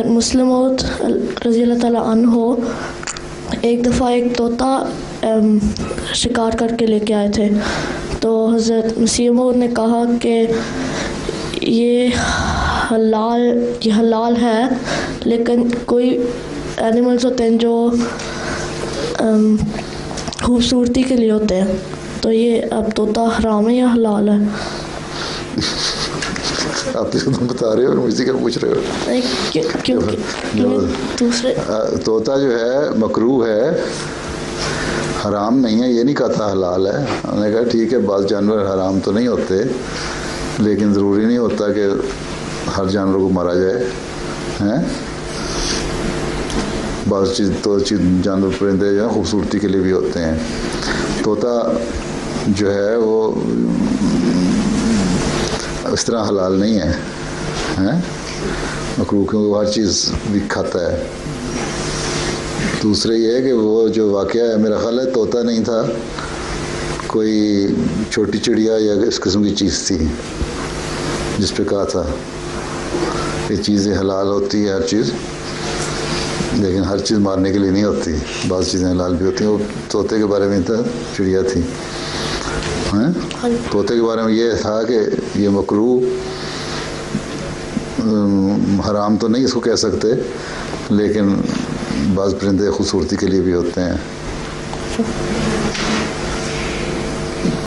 हज़रत मुस्लिम मौद रज़ी अल्लाह ताला अन्हो एक दफ़ा एक तोता शिकार करके लेके आए थे। तो हज़रत मसीह मौद ने कहा कि ये हलाल है, लेकिन कोई एनिमल्स होते हैं जो खूबसूरती के लिए होते हैं, तो ये अब तोता हराम है या हलाल है? आप तो तुम बता रहे हो और मुझसे क्या पूछ रहे हो? क्यों दूसरे तोता जो है मकरूह है, हराम नहीं है, ये नहीं कहता हलाल है। हमने कहा ठीक है, बाज़ जानवर हराम तो नहीं होते, लेकिन ज़रूरी नहीं होता कि हर जानवर को मारा जाए, हैं? बाज़ जानवर परिंदे जो खूबसूरती के लिए भी होते हैं। तोता जो है वो इस तरह हलाल नहीं है, हैं? मकरूह, क्योंकि वो हर चीज़ भी खाता है। दूसरा ये है कि वो जो वाक़या है, मेरा ख्याल है तोता नहीं था, कोई छोटी चिड़िया या इस किस्म की चीज़ थी जिस पे कहा था ये चीज़ें हलाल होती है हर चीज़, लेकिन हर चीज़ मारने के लिए नहीं होती, बाज़ चीज़ें हलाल भी होती हैं। वो तोते के बारे में था, चिड़िया थी, हैं? तोते के बारे में ये था कि ये मकरूह हराम तो नहीं इसको कह सकते, लेकिन बाज़ परिंदे खूबसूरती के लिए भी होते हैं।